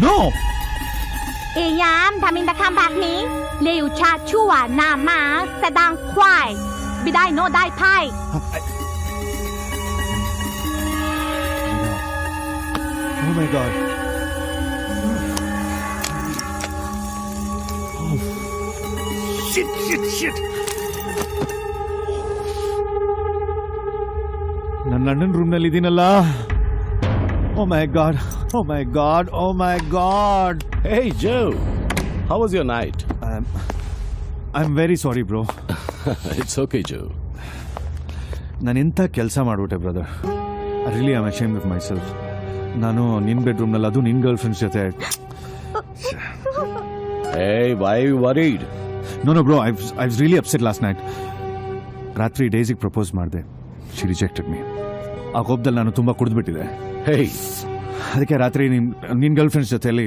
No! Eyamทำอินตะคำแบบนี้เร็วชาชั่วหน้ามาแสดงควายไม่ได้โนได้ไพ่ Oh my god. Oh. Shit. ನನ್ನ London room ನಲ್ಲಿ ಇದೀನಲ್ಲ. Oh my god. Hey Joe, how was your night? I'm very sorry bro. It's okay Joe. ನಾನು ಎಂತ ಕೆಲಸ ಮಾಡ್ಬಿಟ್ಟೆ brother. I really am ashamed of myself. ನಾನು ನಿನ್ನ bedroom ನಲ್ಲಿ ಅದು ನಿನ್ನ ಗರ್ಲ್ ಫ್ರೆಂಡ್ಸ್ ಜೊತೆ. Hey, why are you worried? No bro, I was really upset last night. ರಾತ್ರಿ ಡೇಸಿಗೆ ಪ್ರಪೋಸ್ ಮಾಡಿದೆ. She rejected me. ಆ ಕೋಪದಲ್ಲಿ ನಾನು ತುಂಬಾ ಕುಡಿದ್ಬಿಟ್ಟಿದೆ. Hey. ಅದಕ್ಕೆ ರಾತ್ರಿ ನಿನ್ನ ಗರ್ಲ್ ಫ್ರೆಂಡ್ಸ್ ಜೊತೆಯಲ್ಲಿ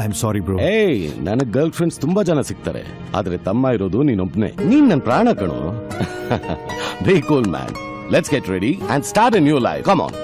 I am sorry bro. Hey, ನನಗೆ ಗರ್ಲ್ ಫ್ರೆಂಡ್ಸ್ ತುಂಬಾ ಜನ ಸಿಗ್ತಾರೆ, ಆದ್ರೆ ತಮ್ಮ ಇರೋದು ನೀನೊಬ್ನೇ. ನೀನ್ ನನ್ನ ಪ್ರಾಣ ಕಣೋ. Be cool man. Let's get ready and start a new life. Come on.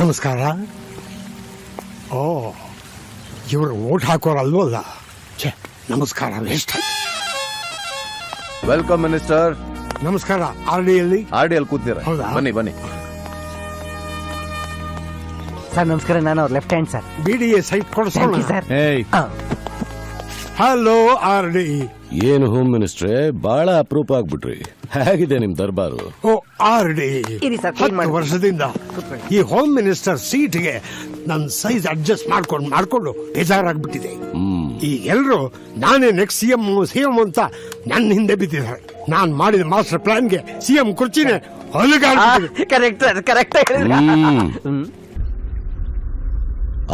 ನಮಸ್ಕಾರ. ಓ, ಇವರು ಓಟ್ ಹಾಕೋರಲ್ವಲ್ಲ. ನಮಸ್ಕಾರ. Welcome minister. ನಮಸ್ಕಾರ. ಆರ್ಡಿಯಲ್ಲಿ ಕೂತಿದ್ದಾರೆ. ಹೌದಾ? ಬನ್ನಿ ಸರ್. ನಮಸ್ಕಾರ. ನಾನು ಅವ್ರ left hand sir. BDA site ಕೊಡಿಸೋಣ ಸರ್. Hello RD. ಏನು ಹೋಮ್ ಮಿನಿಸ್ಟ್ರೆ, ಬಹಳ ಅಪರೂಪ ಆಗ್ಬಿಟ್ರಿ. ಹೇಗಿದೆ ನಿಮ್ ದರ್ಬಾರು? ಓ ಆರ್ಡಿ, ಇರಿ ಸರ್, 10 ವರ್ಷದಿಂದ ಈ ಹೋಮ್ ಮಿನಿಸ್ಟರ್ ಸೀಟ್ಗೆ ನನ್ನ ಸೈಜ್ ಅಡ್ಜಸ್ಟ್ ಮಾಡ್ಕೊಂಡು ಬೇಜಾರಾಗ್ಬಿಟ್ಟಿದೆ. ಈ ಎಲ್ರು ನಾನೇ ನೆಕ್ಸ್ಟ್ ಸಿಎಂ ಅಂತ ನನ್ನ ಹಿಂದೆ ಬಿದ್ದಿದ್ದಾರೆ. ನಾನ್ ಮಾಡಿದ ಮಾಸ್ಟರ್ ಪ್ಲಾನ್ಗೆ ಸಿಎಂ ಕುರ್ಚಿನೇ ಕರೆಕ್ಟ್.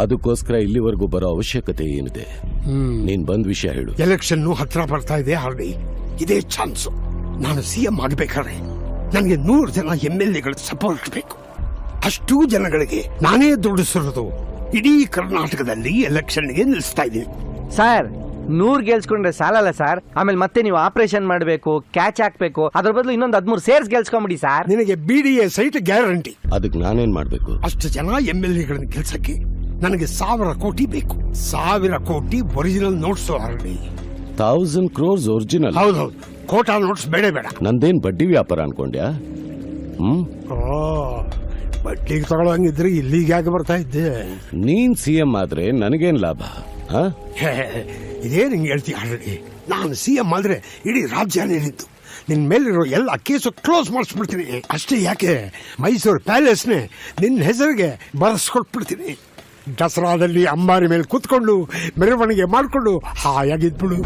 ಅದಕ್ಕೋಸ್ಕರ ಇಲ್ಲಿವರೆಗೂ ಬರೋ ಅವಶ್ಯಕತೆ ಏನಿದೆ? ನೀನ್ ಬಂದ್ ವಿಷಯ ಹೇಳು. ಎಲೆಕ್ಷನ್ ಹತ್ರ ಬರ್ತಾ ಇದೆ ಆರ್ಡಿ. ಇದೇ ಚಾನ್ಸ್. ನಾನು ಸಿಎಂ ಆಗ್ಬೇಕಾದ್ರೆ ನನಗೆ 100 ಜನ MLAಗಳ ಸಪೋರ್ಟ್ ಬೇಕು. ಅಷ್ಟೂ ಜನಗಳಿಗೆ ನಾನೇ ದುಡಿಸಿರೋದು. ಇಡೀ ಕರ್ನಾಟಕದಲ್ಲಿ ಎಲೆಕ್ಷನ್ಗೆ ನಿಲ್ಲಿಸ್ತಾ ಇದ್ದೀನಿ ಸರ್. 100 ಗೆಲ್ಸ್ಕೊಂಡ್ರೆ ಸಾಲಲ್ಲ ಸರ್. ಆಮೇಲೆ ಮತ್ತೆ ನೀವು ಆಪರೇಷನ್ ಮಾಡಬೇಕು, ಕ್ಯಾಚ್ ಹಾಕ್ಬೇಕು. ಅದ್ರ ಬದಲು ಇನ್ನೊಂದು 13 ಸೇರ್ಸ್ ಗೆಲ್ಸ್ಕೊಂಬಿಡಿ ಸರ್. ನಿನಗೆ BDA ಸೈಟ್ ಗ್ಯಾರಂಟಿ. ಅದಕ್ಕೆ ನಾನೇನ್ ಮಾಡ್ಬೇಕು? ಅಷ್ಟು ಜನ MLAಗಳನ್ನ ಗೆಲ್ಸಕ್ಕೆ ನನಗೆ 1000 ಕೋಟಿ ಬೇಕು. 1000 ಕೋಟಿ ಒರಿಜಿನಲ್ ನೋಟ್ಸ್ ಆರ್ಡಿ. 1000 crores ಒರಿಜಿನಲ್? ಹೌದೌದು. ಕೋಟಾ ನೋಟ್ಸ್ ಬೇಡ. ನಂದೇನ್ ಬಡ್ಡಿ ವ್ಯಾಪಾರ ಅನ್ಕೊಂಡ್ಯಾ? ಬಡ್ಡಿಗೆ ತಗೊಳ್ಳಂಗಿದ್ರೆ ಇಲ್ಲಿಗೆ ಯಾಕೆ ಬರ್ತಾ ಇದ್ದೆ? ನೀನ್ ಸಿಎಂ ಆದ್ರೆ ನನಗೇನ್ ಲಾಭ? ಇದೇ ನಿಂಗೆ ಹೇಳ್ತೀಯ ಆಲ್ರೆಡಿ. ನಾನು ಸಿಎಂ ಆದ್ರೆ ಇಡೀ ರಾಜ್ಯನೇ ನಿಂತು ನಿನ್ ಮೇಲಿರೋ ಎಲ್ಲ ಕೇಸು ಕ್ಲೋಸ್ ಮಾಡಿಸ್ಬಿಡ್ತೀನಿ. ಅಷ್ಟೇ ಯಾಕೆ, ಮೈಸೂರು ಪ್ಯಾಲೇಸ್ನೇ ನಿನ್ನ ಹೆಸರಿಗೆ ಬರೆಸ್ಕೊಟ್ಬಿಡ್ತೀನಿ. ದಸರಾದಲ್ಲಿ ಅಂಬಾರಿ ಮೇಲೆ ಕೂತ್ಕೊಂಡು ಮೆರವಣಿಗೆ ಮಾಡಿಕೊಂಡು ಹಾಯಾಗಿದ್ಬಿಡು.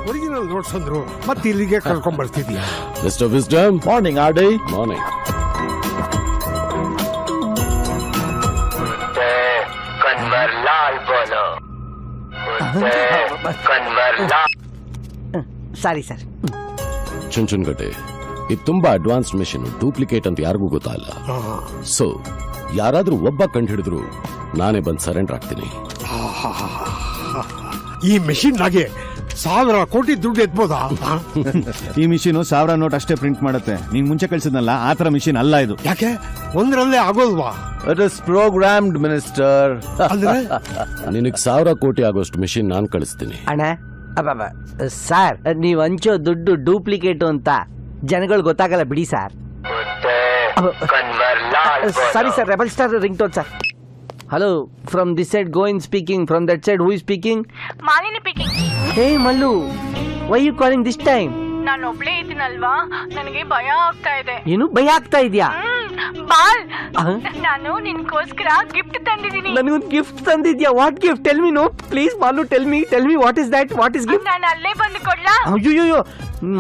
ಒರಿಜಿನಲ್ ನೋಟ್ಸ್ ಅಂದ್ರು ಮತ್ತೆ ಇಲ್ಲಿಗೆ ಕರ್ಕೊಂಡ್ ಬರ್ತಿದ್ಯಾ? Mister wisdom. Morning RD. Morning. Sorry sir. Chunchungatte, ಇದು ತುಂಬಾ ಅಡ್ವಾನ್ಸ್ಡ್ ಮಿಷನ್. ಡೂಪ್ಲಿಕೇಟ್ ಅಂತ ಯಾರಿಗೂ ಗೊತ್ತಾಗಲ್ಲ. ಸೊ ಯಾರಾದ್ರೂ ಒಬ್ಬ ಕಂಡು ಹಿಡಿದ್ರು ನಾನೇ ಬಂದು ಸರೆಂಡರ್ ಆಗ್ತೀನಿ. ಈ ಮೆಷಿನ್ ನಾಗೆ 1000 ಕೋಟಿ ದುಡ್ಡು ಎತ್ಬೋದಾ? ಈ ಮಿಷಿನ್ 1000 ನೋಟ್ ಅಷ್ಟೇ ಪ್ರಿಂಟ್ ಮಾಡುತ್ತೆ. ನೀನ್ ಮುಂಚೆ ಕಳ್ಸಿದ್ನಲ್ಲ ಆ ತರ ಮಿಷಿನ್ ಅಲ್ಲ ಇದು. ಯಾಕೆ ಒಂದರಲ್ಲೇ ಆಗೋಲ್ವಾ? It is programmed minister. ಅಂದ್ರೆ ನಿನಗೆ 1000 ಕೋಟಿ ಆಗೋಷ್ಟು ಮಿಷಿನ್ ನಾನ್ ಕಳಿಸ್ತೀನಿ. ಅಣ್ಣ ಸರ್, ನೀವ್ ಹಂಚೋ ದುಡ್ಡು ಡೂಪ್ಲಿಕೇಟ್ ಅಂತ ಜನಗಳು ಗೊತ್ತಾಗಲ್ಲ ಬಿಡಿ sir. Sorry sir, rebel star ringtone sir. Hello, from this side Govind speaking. From that side who is speaking? Malini speaking. Hey Mallu, why you calling this time? ನಾನು ಒಬ್ಳೇ ಇದ್ದೀನಲ್ವಾ, ನನಗೆ ಭಯ ಆಗ್ತಾ ಇದೆ. ಏನು ಭಯ ಆಗ್ತಾ ಇದೆಯಾ? ಬಾಲ್, ನಾನು ನಿನ್ಗೋಸ್ಕರ ಗಿಫ್ಟ್ ತಂದಿದ್ದೀನಿ. ನನಗೊಂದು ಗಿಫ್ಟ್ ತಂದಿದ್ಯಾ? What gift? Tell me. No please Malu, tell me what is that? What is gift? ನಾನು ಅಲ್ಲೇ ಬಂದು ಕೊಡ್ಲಾ? ಅಯ್ಯೋ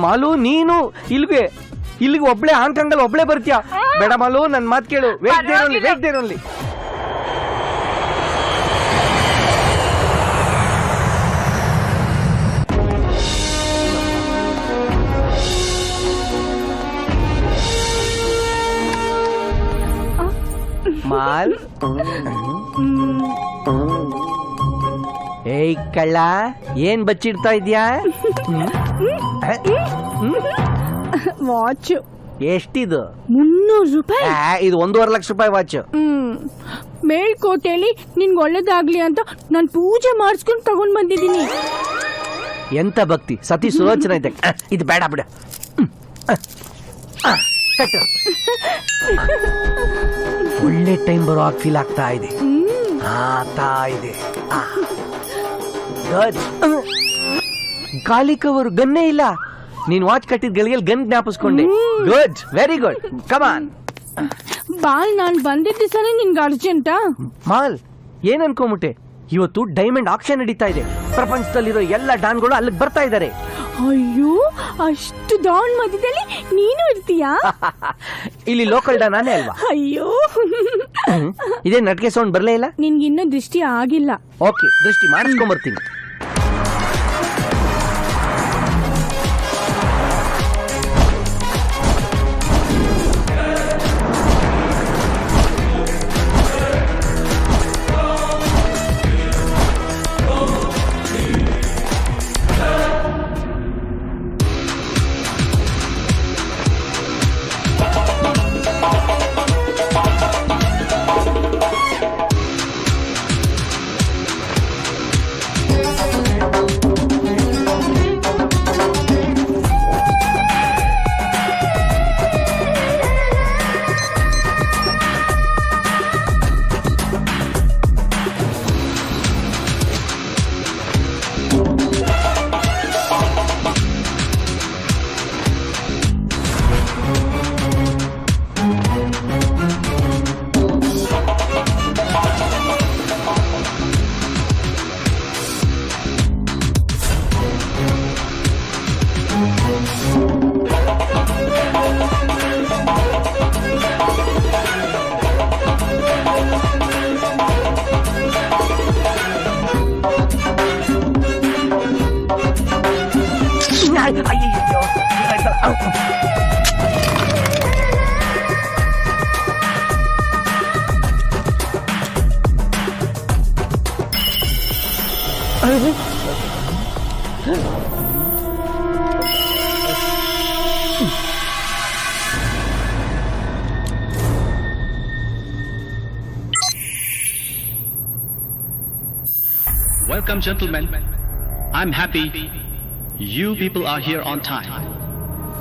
ಮಾಲು, ನೀನು ಇಲ್ವೇ ಇಲ್ಲಿಗೆ ಒಬ್ಳೆ ಹಾಂಗ್ಕಾಂಗಲ್ಲಿ ಒಬ್ಳೆ ಬರ್ತೀಯಾ? ಬೇಡ ಮಾಲು, ನನ್ ಮಾತ್ ಕೇಳು. Wait there only. ಮಾಲ್, ಏಯ್ ಕಳ್ಳ, ಏನ್ ಬಚ್ಚಿಡ್ತಾ ಇದ್ಯಾ? ವಾಚ್ ಎಷ್ಟಿದು? 300 ರೂಪಾಯಿ. ಇದು 1.5 ಲಕ್ಷ ರೂಪಾಯಿ ವಾಚ್. ಮೇಲ್ಕೋಟೆಯಲ್ಲಿ ನಿನ್ಗೆ ಒಳ್ಳೇದಾಗ್ಲಿ ಅಂತ ನಾನು ಪೂಜೆ ಮಾಡಿಸ್ಕೊಂಡು ತಗೊಂಡ್ ಬಂದಿದ್ದೀನಿ. ಎಂತ ಭಕ್ತಿ, ಸತಿ ಸುಲೋಚನ ಇದೆ. ಇದು ಬೇಡ ಬಿಡ. ಒಳ್ಳೆ ಟೈಮ್ ಬರೋ ಆಗ ಫೀಲ್ ಆಗ್ತಾ ಇದೆ. ಗಾಲಿ ಕವರು ಗನ್ನೇ ಇಲ್ಲ. ನೀನ್ ವಾಚ್ ಕಟ್ಟಿದ ಗಳಿಗೆ ಗನ್ ಜ್ಞಾಪಿಸ್ಕೊಂಡೆ. Good, very good. ಕಮಾನ್ ಬಾಲ್, ನಾನ್ ಬಂದಿದ್ದ ದಿವಸನೇ ನಿನ್ಗೆ ಅರ್ಜೆಂಟಾ? ಮಾಲ್, ಏನ್ ಅನ್ಕೊಂಬಿಟ್ಟೆ? ಇವತ್ತು ಡೈಮಂಡ್ ಆಕ್ಷನ್ ನಡೀತಾ ಇದೆ. ಪ್ರಪಂಚದಲ್ಲಿರೋ ಎಲ್ಲ ಡಾನ್ಗಳು ಅಲ್ಲಿಗೆ ಬರ್ತಾ ಇದ್ದಾರೆ. ಅಯ್ಯೋ, ಅಷ್ಟು ಡಾನ್ ಮಧ್ಯದಲ್ಲಿ ನೀನು ಇರ್ತೀಯಾ? ಇಲ್ಲಿ ಲೋಕಲ್ ಡಾನ್ ನಾನೇ ಅಲ್ವಾ? ಅಯ್ಯೋ, ಇದೇ ನಟ್ಗೆ ಸೌಂಡ್ ಬರ್ಲೇ ಇಲ್ಲ. ನಿನ್ಗಿನ್ನೂ ದೃಷ್ಟಿ ಆಗಿಲ್ಲ. ಓಕೆ, ದೃಷ್ಟಿ ಮಾಡಿಸ್ಕೊಂಬರ್ತೀನಿ. Welcome, gentlemen. I'm happy you people are here on time.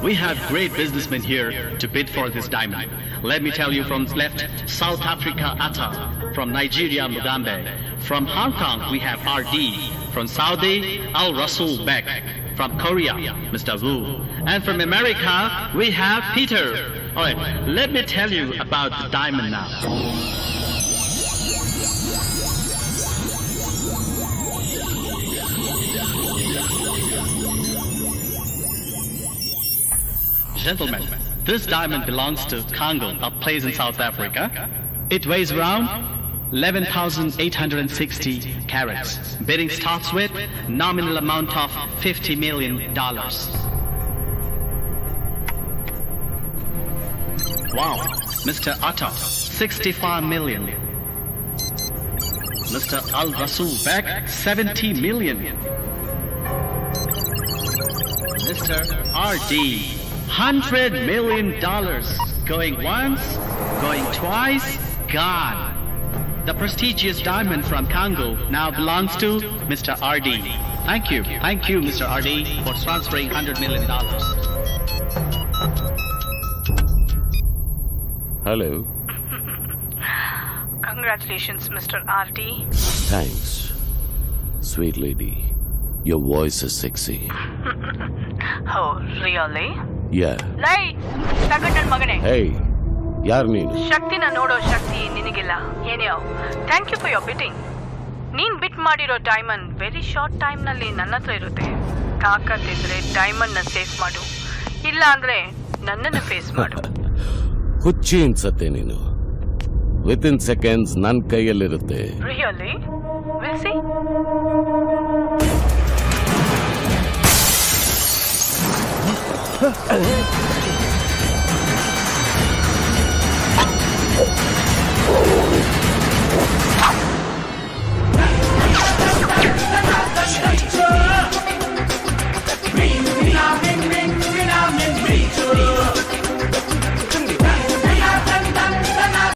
We have great businessmen here to bid for this diamond. Let me tell you, from left, South Africa, Atta. From Nigeria, Mugambe. From Hong Kong, we have RD. From Saudi, Al Rasul Bek. From Korea, Mr. Wu. And from America, we have Peter. All right, let me tell you about the diamond now. Gentlemen, this diamond belongs to Congo, a place in South Africa. It weighs around 11,860 carats. Bidding starts with nominal amount of $50 million. Wow, Mr. Atta, 65 million. Mr. Al Rasul Bek, 70 million. Mr. RD, $100 million. Going once, going twice, gone. The prestigious diamond from Congo now belongs to Mr. RD. Thank you, Mr. RD, for transferring $100 million. Hello. Congratulations, Mr. RD. Thanks, sweet lady. Your voice is sexy. Oh, really? Yeah. Lights! Second magane. Hey, ಯಾರು ನೀನು? ಶಕ್ತಿನ ನೋಡೋ ಶಕ್ತಿ ನಿನಗಿಲ್ಲ. ಏನೋ, thank you for your bidding. ನೀನ್ bid ಮಾಡಿರೋ diamond very short ಟೈಮ್ನಲ್ಲಿ ನನ್ನ ಹತ್ರ ಇರುತ್ತೆ. ತಾಕತ್ತಿದ್ರೆ ಡೈಮಂಡ್ನ ಸೇಫ್ ಮಾಡು, ಇಲ್ಲ ಅಂದ್ರೆ ನನ್ನನ್ನು ಫೇಸ್ ಮಾಡು. ಹುಚ್ಚಿ ಅನ್ಸತ್ತೆ ನೀನು. ವಿತಿನ್ ಸೆಕೆಂಡ್ಸ್ ನನ್ನ ಕೈಯಲ್ಲಿರುತ್ತೆ. Really will see.